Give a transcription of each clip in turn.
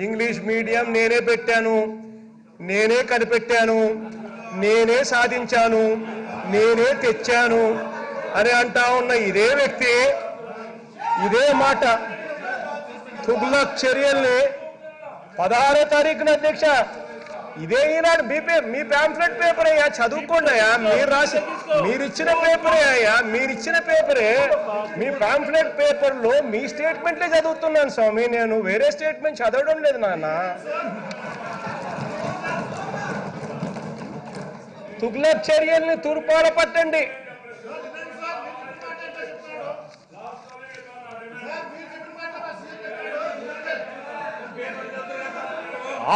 English medium నేనే పెట్టాను, నేనే కనిపెట్టాను, నేనే సాధించాను, నేనే తెచ్చాను అని అంటా ఉన్న ఇదే వ్యక్తి ఇదే మాట తుగ్లక్ చర్యల్ని 16వ తారీఖున అధ్యక్ష ఇదే ఈనాడు మీ పాంఫ్లెట్ పేపర్ అయ్యా, చదువుకోండి అయ్యా, మీరిచ్చిన పేపరే అయ్యా, మీరిచ్చిన పేపరే, మీ పాంఫ్లెట్ పేపర్లో మీ స్టేట్మెంట్లే చదువుతున్నాను స్వామి, నేను వేరే స్టేట్మెంట్ చదవడం లేదు నాన్న. తుగ్లక్ చర్యల్ని తూర్పాల పట్టండి.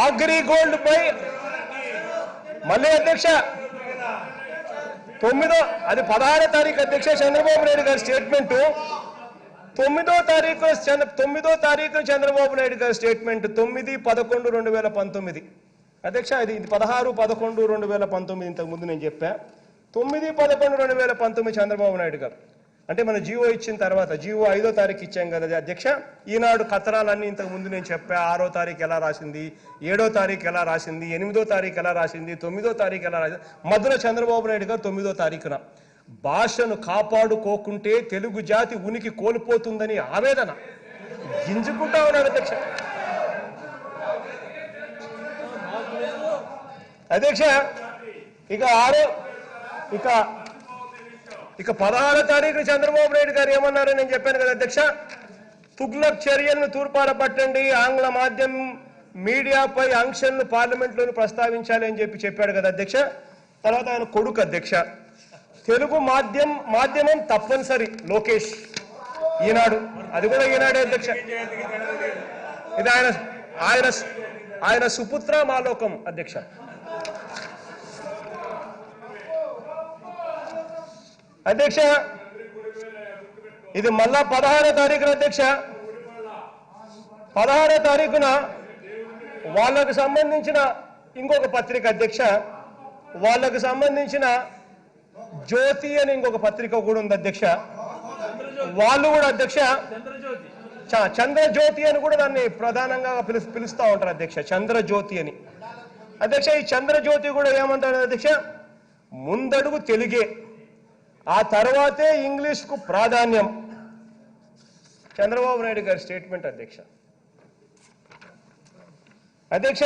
అగ్రిగోల్డ్ పై మళ్ళీ అధ్యక్ష 16వ తారీఖు అధ్యక్ష చంద్రబాబు నాయుడు గారి స్టేట్మెంట్, 9వ తారీఖు చంద్రబాబు నాయుడు గారి స్టేట్మెంట్ 9/11/2019 అధ్యక్ష. ఇది 16/11/2019 ఇంతకు ముందు నేను చెప్పా. 9/11/2019 చంద్రబాబు నాయుడు గారు అంటే మన జీవో ఇచ్చిన తర్వాత, జీవో 5వ తారీఖు ఇచ్చాం కదా అధ్యక్ష. ఈనాడు కథనాలన్నీ ఇంతకు ముందు నేను చెప్పా. 6వ తారీఖు ఎలా రాసింది, 7వ తారీఖు ఎలా రాసింది, 8వ తారీఖు ఎలా రాసింది, 9వ తారీఖు ఎలా రాసింది. మధ్యలో చంద్రబాబు నాయుడు గారు 9వ తారీఖున భాషను కాపాడుకోకుంటే తెలుగు జాతి ఉనికి కోల్పోతుందని ఆవేదన గింజుకుంటా ఉన్నాడు అధ్యక్ష. అధ్యక్ష ఇక 16వ తారీఖున చంద్రబాబు నాయుడు గారు ఏమన్నారని నేను చెప్పాను కదా అధ్యక్ష. తుగ్లక్ చర్యలను తూర్పార పట్టండి, ఆంగ్ల మాధ్యమం మీడియాపై ఆంక్షలను పార్లమెంట్లోని ప్రస్తావించాలి అని చెప్పాడు కదా అధ్యక్ష. తర్వాత ఆయన కొడుకు అధ్యక్ష తెలుగు మాధ్యమం తప్పనిసరి లోకేష్ ఈనాడు, అది కూడా ఈనాడే అధ్యక్ష. ఇది ఆయన సుపుత్ర మాలోకం అధ్యక్ష. అధ్యక్ష ఇది మళ్ళా 16వ తారీఖున అధ్యక్ష, 16వ తారీఖున వాళ్ళకు సంబంధించిన ఇంకొక పత్రిక అధ్యక్ష, వాళ్ళకు సంబంధించిన జ్యోతి అని ఇంకొక పత్రిక కూడా ఉంది అధ్యక్ష. వాళ్ళు కూడా అధ్యక్ష చంద్రజ్యోతి అని కూడా దాన్ని ప్రధానంగా పిలుస్తూ ఉంటారు అధ్యక్ష, చంద్రజ్యోతి అని అధ్యక్ష. ఈ చంద్రజ్యోతి కూడా ఏమంటారు అధ్యక్ష, ముందడుగు తెలుగే, ఆ తర్వాతే ఇంగ్లీష్కు ప్రాధాన్యం. చంద్రబాబు నాయుడు గారి స్టేట్మెంట్ అధ్యక్ష. అధ్యక్ష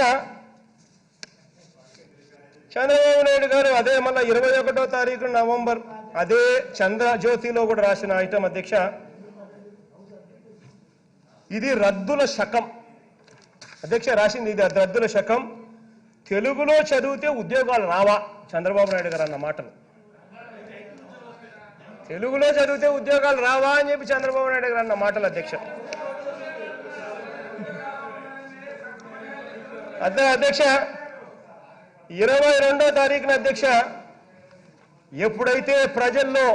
చంద్రబాబు నాయుడు గారు అదే మళ్ళీ 21వ తారీఖు నవంబర్ అదే చంద్రజ్యోతిలో కూడా రాసిన ఐటమ్ అధ్యక్ష, ఇది రద్దుల శకం అధ్యక్ష. రాసింది ఇది రద్దుల శకం, తెలుగులో చదివితే ఉద్యోగాలు రావా చంద్రబాబు నాయుడు గారు అన్న మాటలు. తెలుగులో చదివితే ఉద్యోగాలు రావా అని చెప్పి చంద్రబాబు నాయుడు గారు అన్న మాటలు అధ్యక్ష. అధ్యక్ష 22వ తారీఖున అధ్యక్ష ఎప్పుడైతే ప్రజల్లో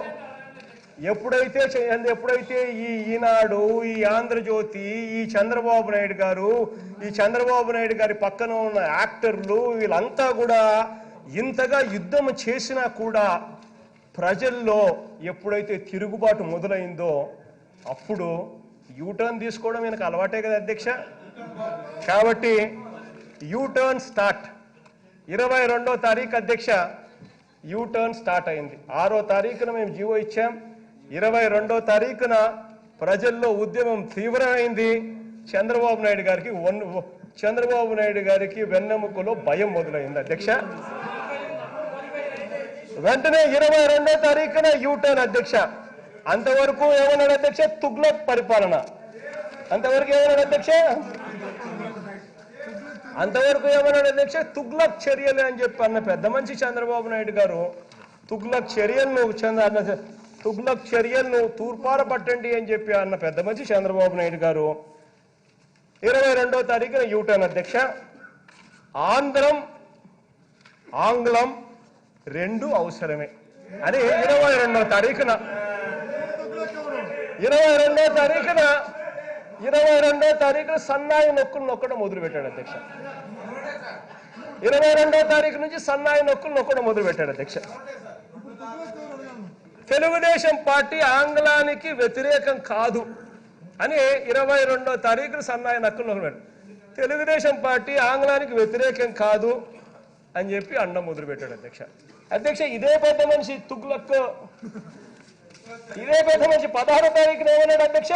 ఎప్పుడైతే ఈనాడు, ఈ ఆంధ్రజ్యోతి, ఈ చంద్రబాబు నాయుడు గారి పక్కన ఉన్న యాక్టర్లు వీళ్ళంతా కూడా ఇంతగా యుద్ధం చేసినా కూడా ప్రజల్లో ఎప్పుడైతే తిరుగుబాటు మొదలైందో అప్పుడు యూటర్న్ తీసుకోవడం ఈయనకు అలవాటే కదా అధ్యక్ష. కాబట్టి యూటర్న్ స్టార్ట్ 22వ తారీఖు అధ్యక్ష, యూటర్న్ స్టార్ట్ అయింది. 6వ తారీఖున మేము జీవో ఇచ్చాం, 22వ తారీఖున ప్రజల్లో ఉద్యమం తీవ్రమైంది. చంద్రబాబు నాయుడు గారికి వెన్నెముకలో భయం మొదలైంది అధ్యక్ష. వెంటనే 22వ తారీఖున యూటర్న్ అధ్యక్ష. అంతవరకు ఏమన్నాడు అధ్యక్ష, తుగ్లక్ పరిపాలన. అంతవరకు ఏమన్నాడు అధ్యక్ష, తుగ్లక్ చర్యలు అని చెప్పి అన్న పెద్ద మనిషి చంద్రబాబు నాయుడు గారు తుగ్లక్ చర్యలను తూర్పార పట్టండి అని చెప్పి అన్న పెద్ద మనిషి చంద్రబాబు నాయుడు గారు 22వ తారీఖున యూటర్న్ అధ్యక్ష. ఆంగ్లం రెండు అవసరమే అని 22వ తారీఖున 22వ తారీఖున సన్నాయి నొక్కులు నొక్కడం మొదలుపెట్టాడు అధ్యక్ష. 22వ తారీఖు నుంచి సన్నాయి నొక్కులు నొక్కడం మొదలుపెట్టాడు అధ్యక్ష. తెలుగుదేశం పార్టీ ఆంగ్లానికి వ్యతిరేకం కాదు అని 22వ తారీఖున సన్నాయి నొక్కులు నొక్కడం. తెలుగుదేశం పార్టీ ఆంగ్లానికి వ్యతిరేకం కాదు అని చెప్పి అండం మొదలుపెట్టాడు అధ్యక్ష. అధ్యక్ష ఇదే పెద్ద మనిషి తుగ్లక్, ఇదే పెద్ద మనిషి 16వ తారీఖున ఏమన్నాడు అధ్యక్ష?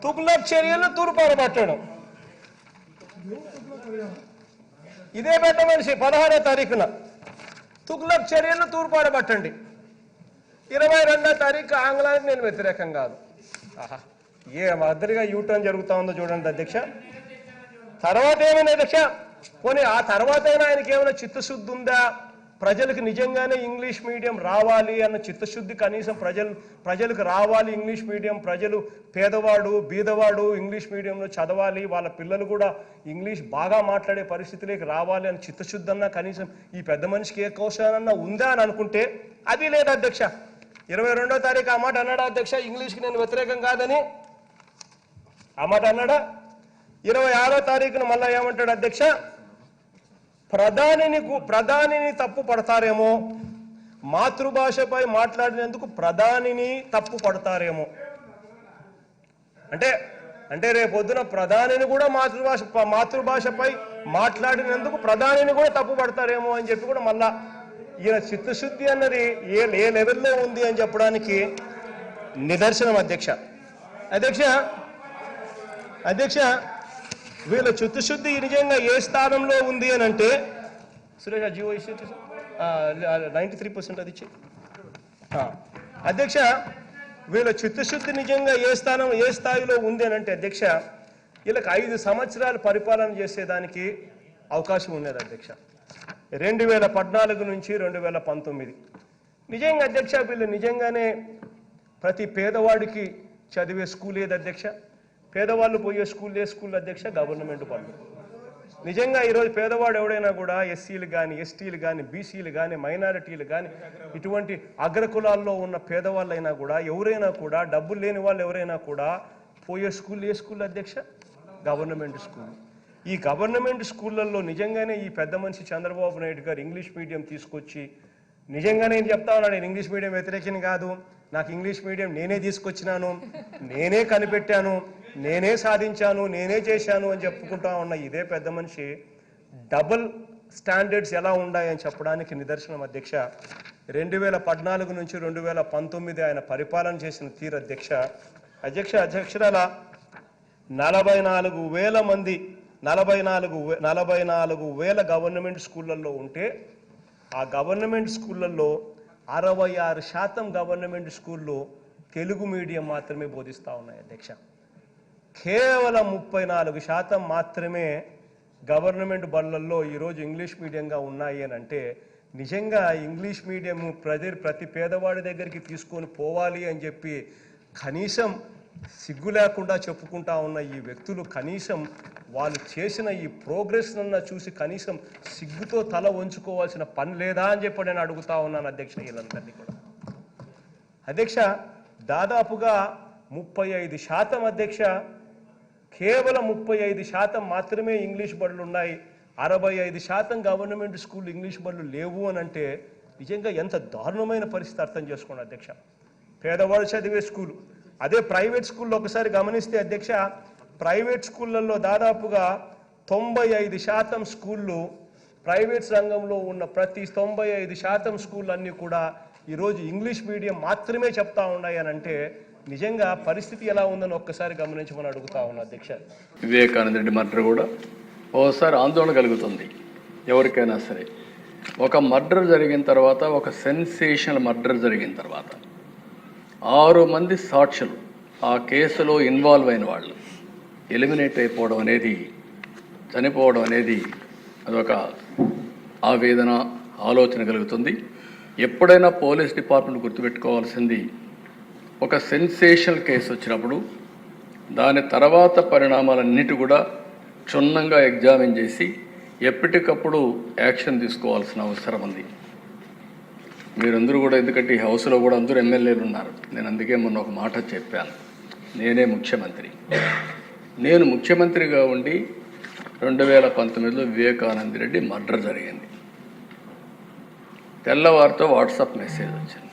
తుగ్లక్ చర్యలను తూర్పారబట్టడం. ఇదే పెద్ద మనిషి 16వ తారీఖున తుగ్లక్ చర్యలను తూర్పారబట్టండి, 22వ తారీఖు ఆంగ్లానికి నేను వ్యతిరేకం కాదు. ఆహా, ఏ మాదిరిగా యూటర్న్ జరుగుతా ఉందో చూడండి అధ్యక్ష. తర్వాత ఏమైనా అధ్యక్ష, పోనీ ఆ తర్వాత అయినా ఆయనకి ఏమైనా చిత్తశుద్ధి ఉందా? ప్రజలకు నిజంగానే ఇంగ్లీష్ మీడియం రావాలి అన్న చిత్తశుద్ధి కనీసం ప్రజలకు రావాలి ఇంగ్లీష్ మీడియం, ప్రజలు పేదవాడు బీదవాడు ఇంగ్లీష్ మీడియంలో చదవాలి, వాళ్ళ పిల్లలు కూడా ఇంగ్లీష్ బాగా మాట్లాడే పరిస్థితిలోకి రావాలి అని చిత్తశుద్ధి అన్నా కనీసం ఈ పెద్ద మనిషికి ఏ కౌశలన్నా ఉందా అని అనుకుంటే అది లేదు అధ్యక్ష. 22వ తారీఖు ఆ మాట అన్నాడా అధ్యక్ష? ఇంగ్లీష్కి నేను వ్యతిరేకం కాదని ఆ మాట అన్నాడా? 26వ తారీఖున మళ్ళా ఏమంటాడు అధ్యక్ష? ప్రధానిని తప్పు పడతారేమో, మాతృభాషపై మాట్లాడినందుకు ప్రధానిని తప్పు పడతారేమో. అంటే రేపొద్దున ప్రధానిని కూడా మాతృభాషపై మాట్లాడినందుకు ప్రధానిని కూడా తప్పు పడతారేమో అని చెప్పి కూడా మళ్ళా ఈయన చిత్తశుద్ధి అన్నది ఏ లెవెల్లో ఉంది అని చెప్పడానికి నిదర్శనం అధ్యక్ష. అధ్యక్ష వీళ్ళ చిత్తశుద్ధి నిజంగా ఏ స్థానంలో ఉంది అని అంటే, సురేష్ జియో 93% అది ఇచ్చే అధ్యక్ష. వీళ్ళ చిత్తశుద్ధి నిజంగా ఏ స్థాయిలో ఉంది అని అంటే అధ్యక్ష, వీళ్ళకి 5 సంవత్సరాలు పరిపాలన చేసేదానికి అవకాశం ఉన్నది అధ్యక్ష. 2014 నుంచి 2019 నిజంగా అధ్యక్ష వీళ్ళు నిజంగానే ప్రతి పేదవాడికి చదివే స్కూల్ ఏది అధ్యక్ష? పేదవాళ్ళు పోయే స్కూల్ అధ్యక్ష గవర్నమెంట్ బళ్ళు. నిజంగా ఈరోజు పేదవాడు ఎవడైనా కూడా ఎస్సీలు కానీ ఎస్టీలు కానీ బీసీలు కానీ మైనారిటీలు కానీ ఇటువంటి అగ్రకులాల్లో ఉన్న పేదవాళ్ళైనా కూడా ఎవరైనా కూడా డబ్బులు లేని వాళ్ళు ఎవరైనా కూడా పోయే స్కూల్ ఏ స్కూల్ అధ్యక్ష? Government school. ఈ గవర్నమెంట్ స్కూళ్ళల్లో నిజంగానే ఈ పెద్ద మనిషి చంద్రబాబు నాయుడు గారు ఇంగ్లీష్ మీడియం తీసుకొచ్చి నిజంగానే నేను చెప్తా ఉన్నాను, నేను ఇంగ్లీష్ మీడియం వ్యతిరేకం కాదు, నాకు ఇంగ్లీష్ మీడియం నేనే తీసుకొచ్చినాను, నేనే కనిపెట్టాను, నేనే సాధించాను, నేనే చేశాను అని చెప్పుకుంటా ఉన్న ఇదే పెద్ద మనిషి డబుల్ స్టాండర్డ్స్ ఎలా ఉన్నాయని చెప్పడానికి నిదర్శనం అధ్యక్ష. 2014 నుంచి 2019 ఆయన పరిపాలన చేసిన తీరు అధ్యక్ష. అధ్యక్షురాల 44,000 మంది 44,000 గవర్నమెంట్ స్కూళ్ళల్లో ఉంటే ఆ గవర్నమెంట్ స్కూళ్ళల్లో 66% గవర్నమెంట్ స్కూళ్ళు తెలుగు మీడియం మాత్రమే బోధిస్తూ ఉన్నాయి అధ్యక్ష. కేవలం 34% మాత్రమే గవర్నమెంట్ బళ్ళల్లో ఈరోజు ఇంగ్లీష్ మీడియంగా ఉన్నాయి అని అంటే నిజంగా ఇంగ్లీష్ మీడియం ప్రతి పేదవాడి దగ్గరికి తీసుకొని పోవాలి అని చెప్పి కనీసం సిగ్గు లేకుండా చెప్పుకుంటా ఉన్న ఈ వ్యక్తులు కనీసం వాళ్ళు చేసిన ఈ ప్రోగ్రెస్ అన్న చూసి కనీసం సిగ్గుతో తల వంచుకోవాల్సిన పని లేదా అని చెప్పి నేను అడుగుతా ఉన్నాను అధ్యక్ష. వీళ్ళందరినీ కూడా అధ్యక్ష దాదాపుగా 35% అధ్యక్ష, కేవలం 35% మాత్రమే ఇంగ్లీష్ బడులు ఉన్నాయి, 65% గవర్నమెంట్ స్కూల్ ఇంగ్లీష్ బడులు లేవు అని అంటే నిజంగా ఎంత దారుణమైన పరిస్థితి అర్థం చేసుకోండి అధ్యక్ష. పేదవాళ్ళు చదివే స్కూలు. అదే ప్రైవేట్ స్కూల్లో ఒకసారి గమనిస్తే అధ్యక్ష, ప్రైవేట్ స్కూళ్ళల్లో దాదాపుగా 95% స్కూళ్ళు ప్రైవేట్ రంగంలో ఉన్న ప్రతి 95% స్కూళ్ళు అన్నీ కూడా ఈరోజు ఇంగ్లీష్ మీడియం మాత్రమే చెప్తా ఉన్నాయి అని అంటే నిజంగా పరిస్థితి ఎలా ఉందని ఒక్కసారి గమనించమని అడుగుతా ఉన్నా అధ్యక్ష. వివేకానంద రెడ్డి మర్డర్ కూడా ఓసారి ఆందోళన కలుగుతుంది ఎవరికైనా సరే. ఒక మర్డర్ జరిగిన తర్వాత, ఒక సెన్సేషనల్ మర్డర్ జరిగిన తర్వాత 6 మంది సాక్షులు ఆ కేసులో ఇన్వాల్వ్ అయిన వాళ్ళు ఎలిమినేట్ అయిపోవడం అనేది, చనిపోవడం అనేది అదొక ఆవేదన, ఆలోచన కలుగుతుంది. ఎప్పుడైనా పోలీస్ డిపార్ట్మెంట్ గుర్తుపెట్టుకోవాల్సింది, ఒక సెన్సేషనల్ కేసు వచ్చినప్పుడు దాని తర్వాత పరిణామాలన్నిటి కూడా క్షుణ్ణంగా ఎగ్జామిన్ చేసి ఎప్పటికప్పుడు యాక్షన్ తీసుకోవాల్సిన అవసరం ఉంది. మీరందరూ కూడా, ఎందుకంటే ఈ హౌస్లో కూడా అందరూ ఎమ్మెల్యేలు ఉన్నారు, నేను అందుకే మొన్న ఒక మాట చెప్పాను, నేనే ముఖ్యమంత్రి. నేను ముఖ్యమంత్రిగా ఉండి 2019లో వివేకానంద రెడ్డి మర్డర్ జరిగింది. తెల్లవారితో వాట్సాప్ మెసేజ్ వచ్చింది.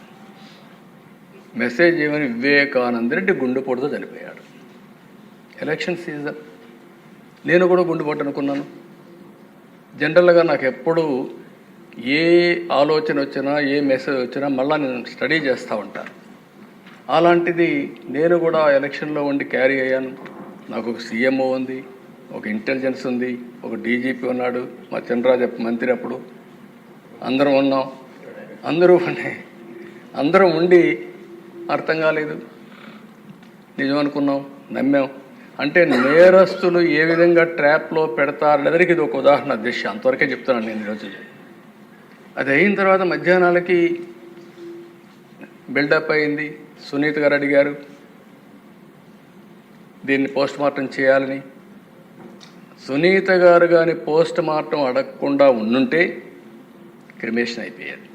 మెసేజ్ ఏమని, వివేకానంద రెడ్డి గుండెపోటుతో చనిపోయాడు. Election season. నేను కూడా గుండెపోటు అనుకున్నాను. జనరల్గా నాకు ఎప్పుడు ఏ ఆలోచన వచ్చినా ఏ మెసేజ్ వచ్చినా మళ్ళీ నేను స్టడీ చేస్తూ ఉంటాను. అలాంటిది నేను కూడా ఎలక్షన్లో ఉండి క్యారీ అయ్యాను. నాకు ఒక సీఎంఓ ఉంది, ఒక ఇంటెలిజెన్స్ ఉంది, ఒక డీజీపీ ఉన్నాడు, మా చంద్రరాజు మంత్రి అప్పుడు అందరం ఉన్నాం. అందరం ఉండి అర్థం కాలేదు, నిజం అనుకున్నాం, నమ్మాం. అంటే నేరస్తులు ఏ విధంగా ట్రాప్లో పెడతారనేదానికి ఇది ఒక ఉదాహరణ దిశ. అంతవరకే చెప్తున్నాను నేను ఈరోజు. అది అయిన తర్వాత మధ్యాహ్నాలకి బిల్డప్ అయింది. సునీత గారు అడిగారు దీన్ని పోస్ట్ మార్టం చేయాలని. సునీత గారు కానీ పోస్ట్ మార్టం అడగకుండా ఉండుంటే క్రిమేషన్ అయిపోయేది.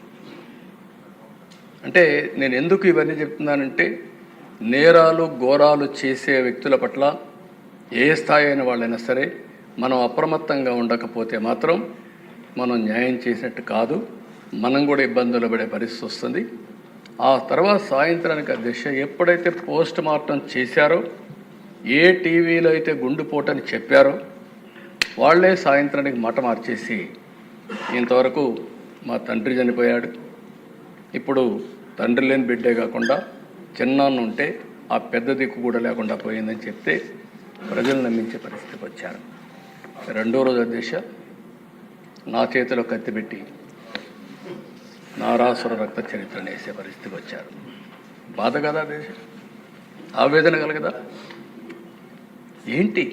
అంటే నేను ఎందుకు ఇవన్నీ చెప్తున్నానంటే, నేరాలు ఘోరాలు చేసే వ్యక్తుల పట్ల ఏ స్థాయి అయిన వాళ్ళైనా సరే మనం అప్రమత్తంగా ఉండకపోతే మాత్రం మనం న్యాయం చేసినట్టు కాదు, మనం కూడా ఇబ్బందులు పడే పరిస్థితి వస్తుంది. ఆ తర్వాత సాయంత్రానికి అధ్యక్ష ఎప్పుడైతే పోస్ట్ మార్టం చేశారో, ఏ టీవీలో అయితే గుండెపోటని చెప్పారో వాళ్ళే సాయంత్రానికి మాట మార్చేసి ఇంతవరకు మా తండ్రి చనిపోయాడు, ఇప్పుడు తండ్రి లేని బిడ్డే కాకుండా చిన్నాన్న ఉంటే ఆ పెద్ద దిక్కు కూడా లేకుండా పోయిందని చెప్తే ప్రజలు నమ్మించే పరిస్థితికి వచ్చారు. రెండో రోజు అధ్యక్ష నా చేతిలో కత్తిపెట్టి నారాసుర రక్త చరిత్రను వేసే పరిస్థితికి వచ్చారు. బాధ కదా దేశ, ఆవేదన కలగదా? ఏంటి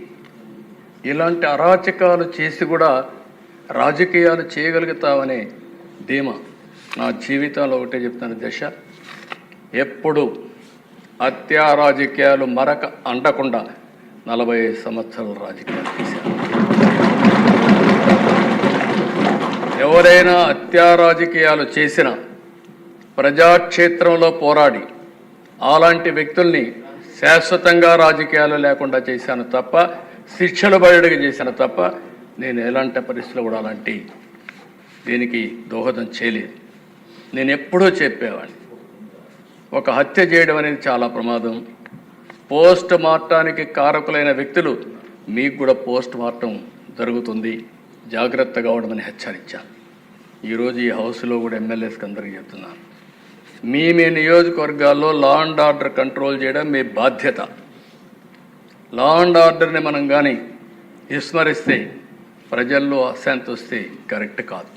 ఇలాంటి అరాచకాలు చేసి కూడా రాజకీయాలు చేయగలుగుతామనే ధీమా నా జీవితంలో ఒకటే చెప్తాను దశ, ఎప్పుడు హత్యా రాజకీయాలు మరక అంటకుండా 45 సంవత్సరాల రాజకీయాలు చేశాను. ఎవరైనా హత్యా రాజకీయాలు చేసిన ప్రజాక్షేత్రంలో పోరాడి అలాంటి వ్యక్తుల్ని శాశ్వతంగా రాజకీయాలు లేకుండా చేశాను తప్ప, శిక్షలు బయటకు చేశాను తప్ప, నేను ఎలాంటి పరిస్థితులు కూడా అలాంటి దీనికి దోహదం చేయలేదు. నేను ఎప్పుడూ చెప్పేవాడిని, ఒక హత్య చేయడం అనేది చాలా ప్రమాదం. పోస్ట్ మార్టానికి కారకులైన వ్యక్తులు మీకు కూడా పోస్ట్ మార్టం జరుగుతుంది, జాగ్రత్తగా ఉండమని హెచ్చరించాను. ఈరోజు ఈ హౌస్లో కూడా ఎమ్మెల్యేస్కి అందరికీ చెప్తున్నాను, మీ నియోజకవర్గాల్లో లా అండ్ ఆర్డర్ కంట్రోల్ చేయడం మీ బాధ్యత. లా అండ్ ఆర్డర్ని మనం కానీ విస్మరిస్తే, ప్రజల్లో అశాంతి వస్తే కరెక్ట్ కాదు.